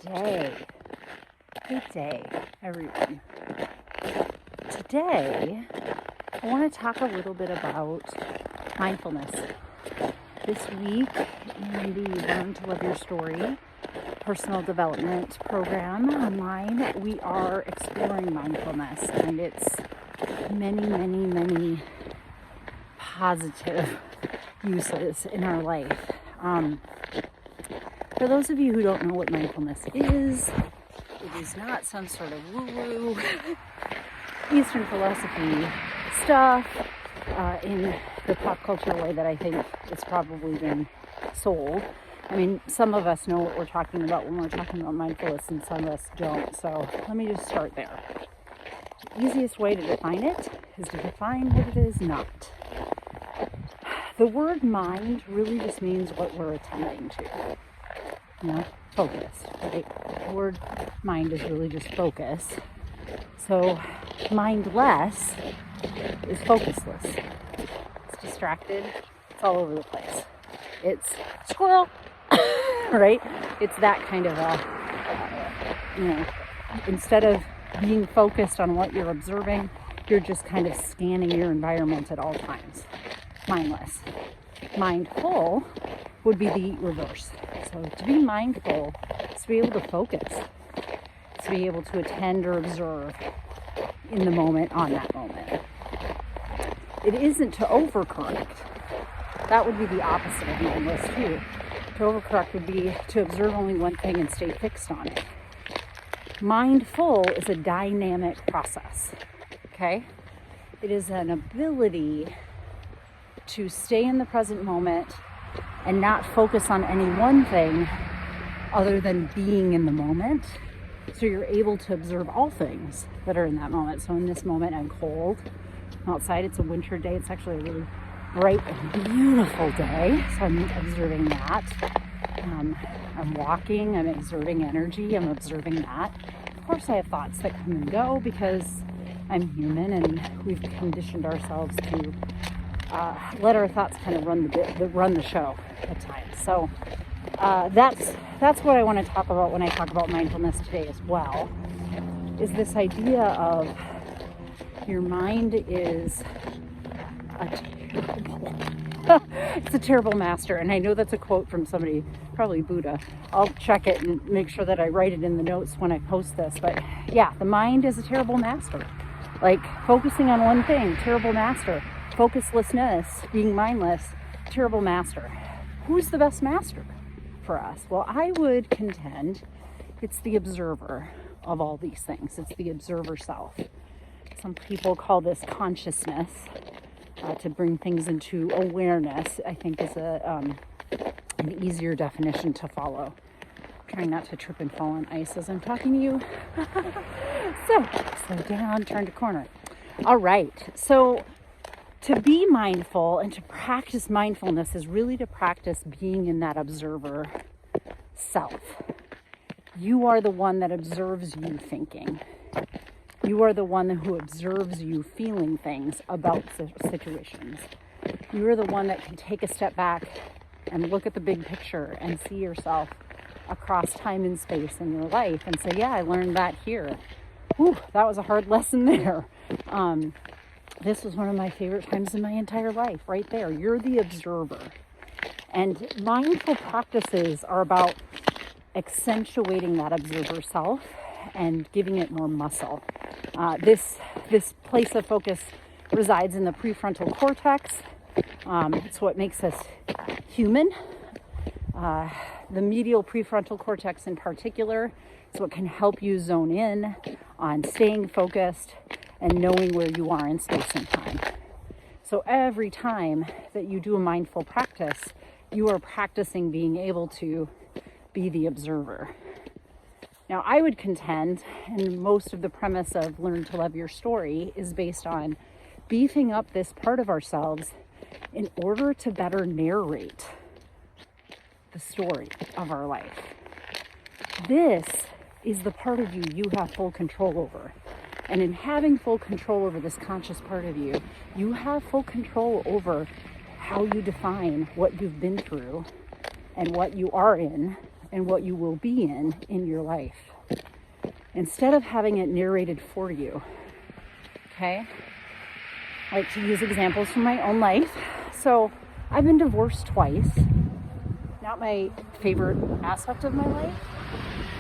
day. Good day, everyone. Today, I want to talk a little bit about mindfulness. This week, in the Learn to Love Your Story personal development program online, we are exploring mindfulness and its many positive uses in our life. For those of you who don't know what mindfulness is, it is not some sort of woo-woo Eastern philosophy stuff in the pop culture way that I think it's probably been sold. I mean, some of us know what we're talking about when we're talking about mindfulness and some of us don't. So let me just start there. The easiest way to define it is to define what it is not. The word mind really just means what we're attending to. Focus, right? The word mind is really just focus. So mindless is focusless. It's distracted. It's all over the place. It's squirrel, right? It's that kind of instead of being focused on what you're observing, you're just kind of scanning your environment at all times. Mindless. Mindful would be the reverse. So to be mindful is to be able to focus, to be able to attend or observe in the moment, on that moment. It isn't to overcorrect. That would be the opposite of mindless too. To overcorrect would be to observe only one thing and stay fixed on it. Mindful is a dynamic process, okay? It is an ability to stay in the present moment and not focus on any one thing other than being in the moment. So you're able to observe all things that are in that moment. So in this moment, I'm cold. I'm outside. It's a winter day. It's actually a really bright and beautiful day. So I'm observing that. I'm walking. I'm exerting energy. I'm observing that. Of course, I have thoughts that come and go because I'm human and we've conditioned ourselves to let our thoughts kind of run the show at times. So that's what I want to talk about when I talk about mindfulness today as well, is this idea of your mind is it's a terrible master. And I know that's a quote from somebody, probably Buddha. I'll check it and make sure that I write it in the notes when I post this. But yeah, the mind is a terrible master. Like focusing on one thing, terrible master. Focuslessness, being mindless, terrible master. Who's the best master for us? Well, I would contend it's the observer of all these things. It's the observer self. Some people call this consciousness, to bring things into awareness, I think is an easier definition to follow. I'm trying not to trip and fall on ice as I'm talking to you. So, slow down, turn to corner. All right, so to be mindful and to practice mindfulness is really to practice being in that observer self. You are the one that observes you thinking. You are the one who observes you feeling things about situations. You are the one that can take a step back and look at the big picture and see yourself across time and space in your life and say, yeah, I learned that here. Whew, that was a hard lesson there. This was one of my favorite times in my entire life, right there. You're the observer. And mindful practices are about accentuating that observer self and giving it more muscle. This place of focus resides in the prefrontal cortex. It's what makes us human. The medial prefrontal cortex in particular is what can help you zone in on staying focused and knowing where you are in space and time. So every time that you do a mindful practice, you are practicing being able to be the observer. Now, I would contend, and most of the premise of Learn to Love Your Story is based on beefing up this part of ourselves in order to better narrate the story of our life. This is the part of you have full control over. And in having full control over this conscious part of you, you have full control over how you define what you've been through and what you are in and what you will be in your life, instead of having it narrated for you. Okay? I like to use examples from my own life. So I've been divorced twice. Not my favorite aspect of my life.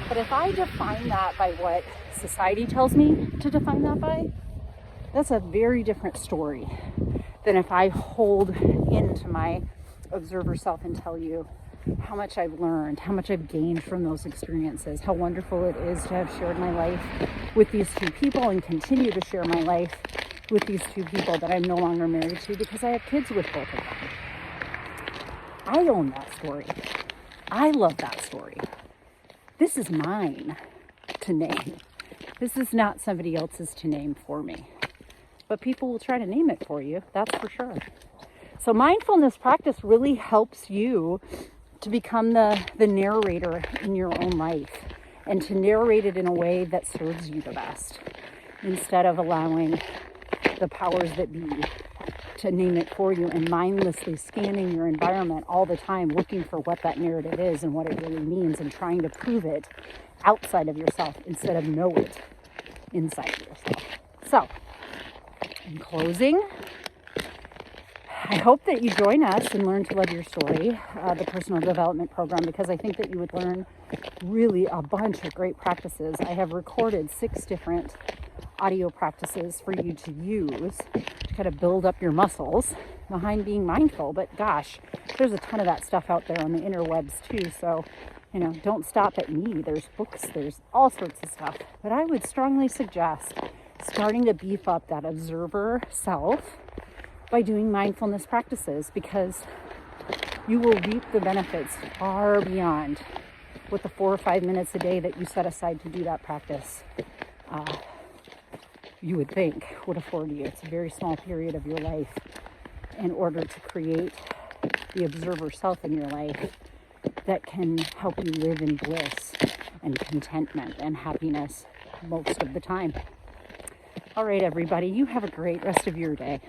But if I define that by what society tells me to define that by, that's a very different story than if I hold into my observer self and tell you how much I've learned, how much I've gained from those experiences, how wonderful it is to have shared my life with these two people and continue to share my life with these two people that I'm no longer married to because I have kids with both of them. I own that story. I love that story. This is mine to name. This is not somebody else's to name for me. But people will try to name it for you, that's for sure. So mindfulness practice really helps you to become the narrator in your own life and to narrate it in a way that serves you the best, instead of allowing the powers that be to name it for you and mindlessly scanning your environment all the time, looking for what that narrative is and what it really means and trying to prove it outside of yourself instead of know it inside of yourself. So, in closing, I hope that you join us and learn to love your story, the personal development program, because I think that you would learn really a bunch of great practices. I have recorded 6 different audio practices for you to use to kind of build up your muscles behind being mindful. But gosh, there's a ton of that stuff out there on the interwebs too. So, don't stop at me. There's books, there's all sorts of stuff. But I would strongly suggest starting to beef up that observer self by doing mindfulness practices, because you will reap the benefits far beyond what the 4 or 5 minutes a day that you set aside to do that practice you would think would afford you. It's a very small period of your life in order to create the observer self in your life that can help you live in bliss and contentment and happiness most of the time. All right, everybody, you have a great rest of your day.